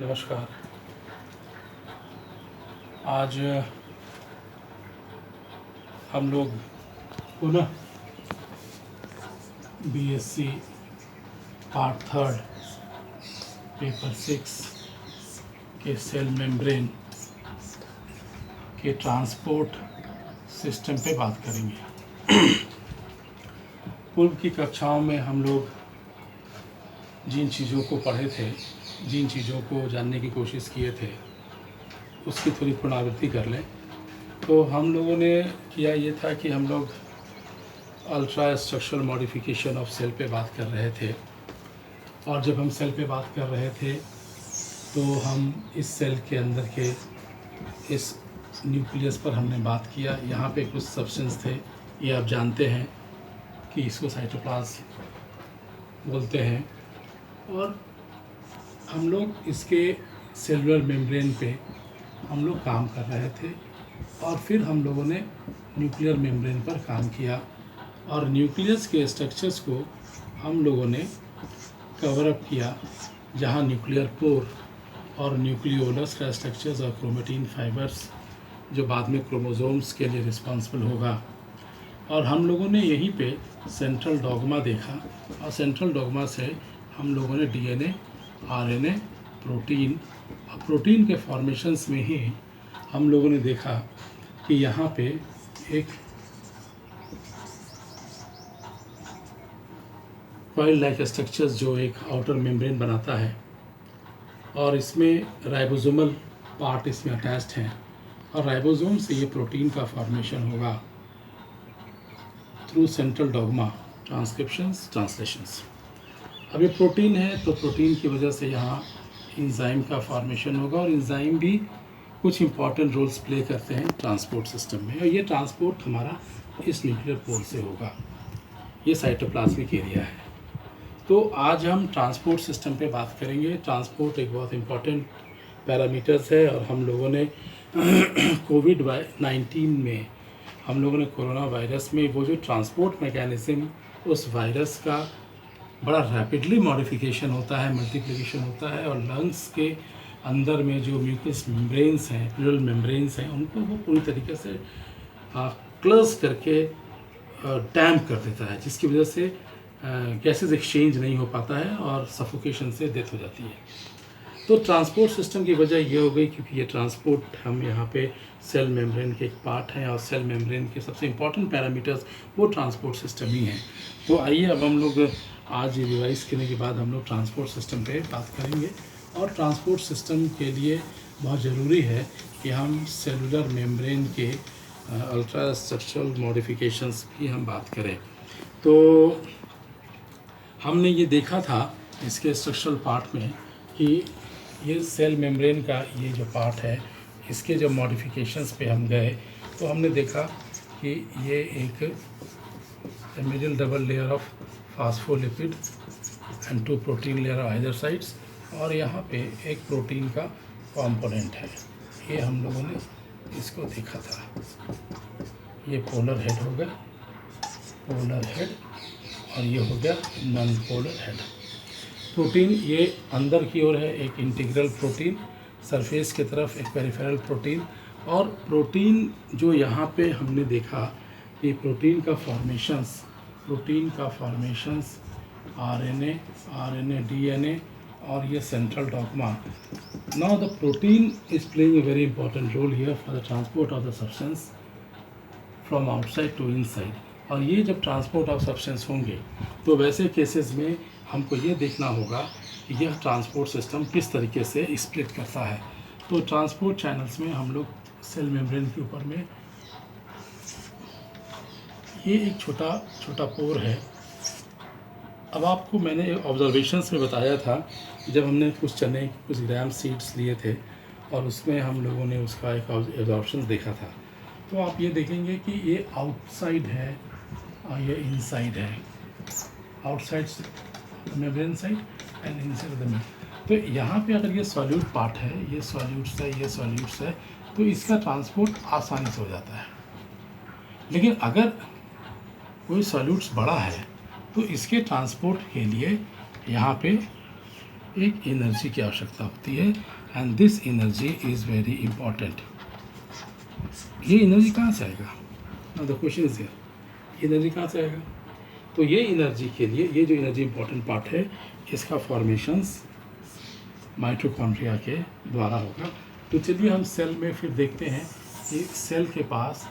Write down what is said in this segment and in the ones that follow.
नमस्कार। आज हम लोग पुनः बीएससी पार्ट थर्ड पेपर 6 के सेल मेम्ब्रेन के ट्रांसपोर्ट सिस्टम पे बात करेंगे। पूर्व की कक्षाओं में हम लोग जिन चीज़ों को पढ़े थे, जिन चीज़ों को जानने की कोशिश किए थे, उसकी थोड़ी पुनरावृत्ति कर लें। तो हम लोगों ने किया ये था कि हम लोग ultra structural modification of cell पे बात कर रहे थे, और जब हम सेल पे बात कर रहे थे तो हम इस सेल के अंदर के इस न्यूक्लियस पर हमने बात किया। यहाँ पे कुछ सब्सटेंस थे, ये आप जानते हैं कि इसको साइटोप्लाज्म बोलते हैं, और हम लोग इसके सेलुलर मेम्ब्रेन पे हम लोग काम कर रहे थे, और फिर हम लोगों ने न्यूक्लियर मेम्ब्रेन पर काम किया, और न्यूक्लियस के स्ट्रक्चर्स को हम लोगों ने कवर अप किया, जहाँ न्यूक्लियर पोर और न्यूक्लियोलस का स्ट्रक्चर्स और क्रोमेटिन फाइबर्स जो बाद में क्रोमोसोम्स के लिए रिस्पॉन्सिबल होगा। और हम लोगों ने यहीं पे सेंट्रल डॉग्मा देखा, और सेंट्रल डॉग्मा से हम लोगों ने डीएनए, आरएनए, प्रोटीन, और प्रोटीन के फॉर्मेशंस में ही हम लोगों ने देखा कि यहाँ पे एक कॉइल लाइक स्ट्रक्चर्स जो एक आउटर मेम्ब्रेन बनाता है, और इसमें राइबोसोमल पार्ट इसमें अटैच्ड हैं, और राइबोसोम से ये प्रोटीन का फॉर्मेशन होगा थ्रू सेंट्रल डॉग्मा, ट्रांसक्रिप्शंस, ट्रांसलेशंस। अब ये प्रोटीन है तो प्रोटीन की वजह से यहाँ इंजाइम का फॉर्मेशन होगा, और इंजाइम भी कुछ इंपॉर्टेंट रोल्स प्ले करते हैं ट्रांसपोर्ट सिस्टम में, और ये ट्रांसपोर्ट हमारा इस न्यूक्लियर पोल से होगा। ये साइटोप्लाज्मिक एरिया है। तो आज हम ट्रांसपोर्ट सिस्टम पे बात करेंगे। ट्रांसपोर्ट एक बहुत इंपॉर्टेंट पैरामीटर्स है, और हम लोगों ने कोविड-19 में हम लोगों ने कोरोना वायरस में वो जो ट्रांसपोर्ट मैकेनिज़्म, उस वायरस का बड़ा रैपिडली मॉडिफिकेशन होता है, मल्टीप्लिकेशन होता है, और लंग्स के अंदर में जो म्यूकस मेम्ब्रेन्स हैं, प्लूरल मेम्ब्रेन्स हैं, उनको वो पूरी तरीके से क्लोज करके डैम्प कर देता है, जिसकी वजह से गैसेस एक्सचेंज नहीं हो पाता है और सफोकेशन से डेथ हो जाती है। तो ट्रांसपोर्ट सिस्टम की वजह ये हो गई क्योंकि ये ट्रांसपोर्ट हम यहाँ पे सेल मेम्ब्रेन के एक पार्ट हैं, और सेल मेम्ब्रेन के सबसे इम्पॉर्टेंट पैरामीटर्स वो ट्रांसपोर्ट सिस्टम ही हैं। तो आइए अब हम लोग आज रिवाइज करने के बाद हम लोग ट्रांसपोर्ट सिस्टम पे बात करेंगे। और ट्रांसपोर्ट सिस्टम के लिए बहुत ज़रूरी है कि हम सेलुलर मेम्ब्रेन के अल्ट्रा स्ट्रक्चरल मॉडिफिकेशंस की हम बात करें। तो हमने ये देखा था इसके स्ट्रक्चरल पार्ट में कि ये सेल मेम्ब्रेन का ये जो पार्ट है, इसके जब मॉडिफिकेशंस पे हम गए तो हमने देखा कि ये एक middle double layer of phospholipid and 2 protein layer either sides, और यहाँ पे एक प्रोटीन का कंपोनेंट है। ये हम लोगों ने इसको देखा था। ये पोलर हेड हो गया, पोलर हेड, और ये हो गया नॉन पोलर हेड। प्रोटीन ये अंदर की ओर है, एक इंटीग्रल प्रोटीन, सरफेस की तरफ एक पेरिफेरल प्रोटीन, और प्रोटीन जो यहाँ पे हमने देखा कि प्रोटीन का फॉर्मेशंस आरएनए, डीएनए, और ये central dogma. Now the protein is playing a very important role here for the transport of the substance from outside to inside. और ये जब ट्रांसपोर्ट ऑफ सब्सटेंस होंगे तो वैसे केसेस में हमको ये देखना होगा कि यह ट्रांसपोर्ट सिस्टम किस तरीके से स्प्लिट करता है। तो ट्रांसपोर्ट चैनल्स में हम लोग सेल मेम्ब्रेन के ऊपर में ये एक छोटा पोर है। अब आपको मैंने ऑब्जर्वेशंस में बताया था, जब हमने कुछ चने, कुछ ग्राम सीड्स लिए थे, और उसमें हम लोगों ने उसका एक ऑब्जर्वेशन देखा था। तो आप ये देखेंगे कि ये आउटसाइड है और ये इनसाइड है, outside membrane side and inside the membrane. तो यहाँ पे अगर ये सॉल्यूट पार्ट है, ये सॉल्यूट्स है, ये सॉल्यूट्स है, तो इसका ट्रांसपोर्ट आसानी से हो जाता है। लेकिन अगर कोई सॉल्यूट्स बड़ा है तो इसके ट्रांसपोर्ट के लिए यहाँ पे एक एनर्जी की आवश्यकता होती है, and this energy is very important. ये एनर्जी कहाँ से आएगा? Now the question is here, energy कहाँ से आएगा? तो ये एनर्जी के लिए, ये जो एनर्जी इंपॉर्टेंट पार्ट है, इसका फॉर्मेशंस माइटोकॉन्ड्रिया के द्वारा होगा। तो चलिए हम सेल में फिर देखते हैं कि सेल के पास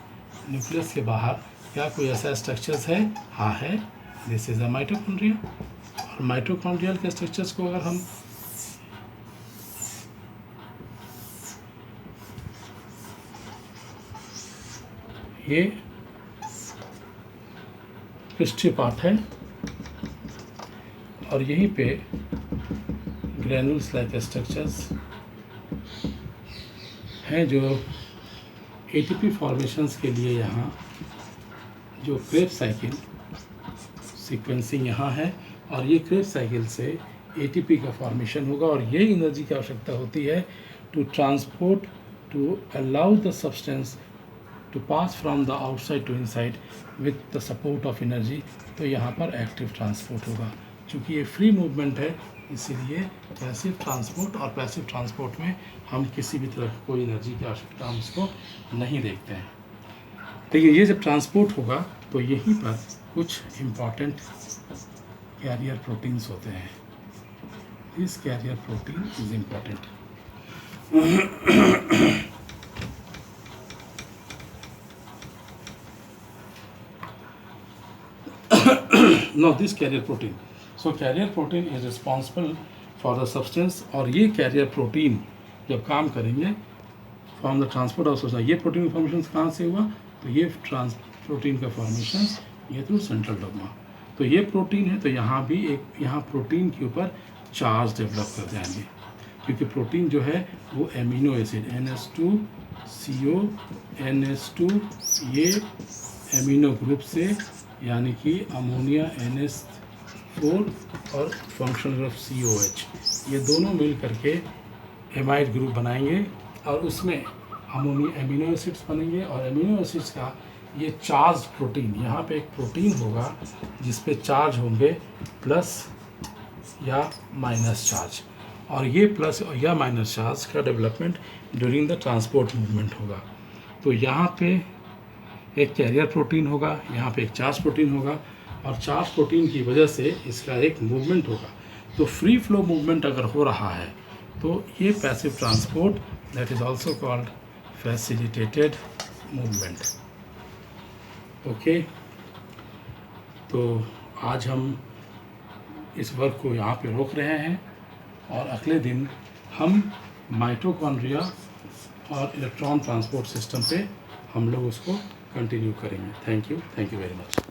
न्यूक्लियस के बाहर क्या कोई ऐसा स्ट्रक्चर्स है? हाँ है, दिस इज अ माइटोकॉन्ड्रिया। और माइटोकॉन्ड्रियल के स्ट्रक्चर्स को अगर हम ये पृष्ठीय पार्ट है और यहीं पे ग्रैनुल्स लाइक स्ट्रक्चर्स हैं जो एटीपी फॉर्मेशंस के लिए यहाँ जो क्रेब साइकिल सीक्वेंसिंग यहाँ है, और ये क्रेब साइकिल से एटीपी का फॉर्मेशन होगा, और ये एनर्जी की आवश्यकता होती है to transport, to allow the substance to pass from the outside to inside with the support of energy. तो यहाँ पर एक्टिव ट्रांसपोर्ट होगा। चूँकि ये फ्री मूवमेंट है, इसीलिए पैसिव ट्रांसपोर्ट, और पैसिव ट्रांसपोर्ट में हम किसी भी तरह की कोई एनर्जी की आवश्यकता हम उसको नहीं देखते हैं। देखिए, ये जब ट्रांसपोर्ट होगा तो यहीं पर कुछ इम्पॉर्टेंट कैरियर प्रोटीन्स होते हैं। This carrier protein is important. Now this carrier protein. So carrier protein is responsible for the substance, और ये carrier protein जब काम करेंगे from the transport of substance, ये प्रोटीन फॉर्मेशन कहाँ से हुआ? तो ये प्रोटीन का फॉर्मेशन ये थ्रू सेंट्रल डोग्मा। तो ये प्रोटीन है, तो यहाँ भी एक, यहाँ प्रोटीन के ऊपर चार्ज डेवलप कर जाएंगे, क्योंकि प्रोटीन जो है वो एमिनो एसिड NH2CO NH2 ये एमिनो ग्रुप से, यानी कि अमोनिया NH4 और फंक्शनल ग्रुप COH, ये दोनों मिल करके एमाइड ग्रुप बनाएंगे, और उसमें एमिनो एसिड्स बनेंगे, और एमिनो एसिड्स का ये चार्ज प्रोटीन, यहाँ पे एक प्रोटीन होगा जिस पे चार्ज होंगे प्लस या माइनस चार्ज, और ये प्लस या माइनस चार्ज का development during the transport movement होगा। तो यहाँ पे एक कैरियर प्रोटीन होगा, यहाँ पे एक चार्ज प्रोटीन होगा, और चार्ज प्रोटीन की वजह से इसका एक मूवमेंट होगा। तो फ्री फ्लो मूवमेंट अगर हो रहा है तो ये passive transport, that is also called facilitated movement. Okay, तो आज हम इस वर्क को यहाँ पे रोक रहे हैं, और अगले दिन हम माइटोकॉन्ड्रिया और इलेक्ट्रॉन ट्रांसपोर्ट सिस्टम पे हम लोग उसको कंटिन्यू करेंगे। Thank you very much.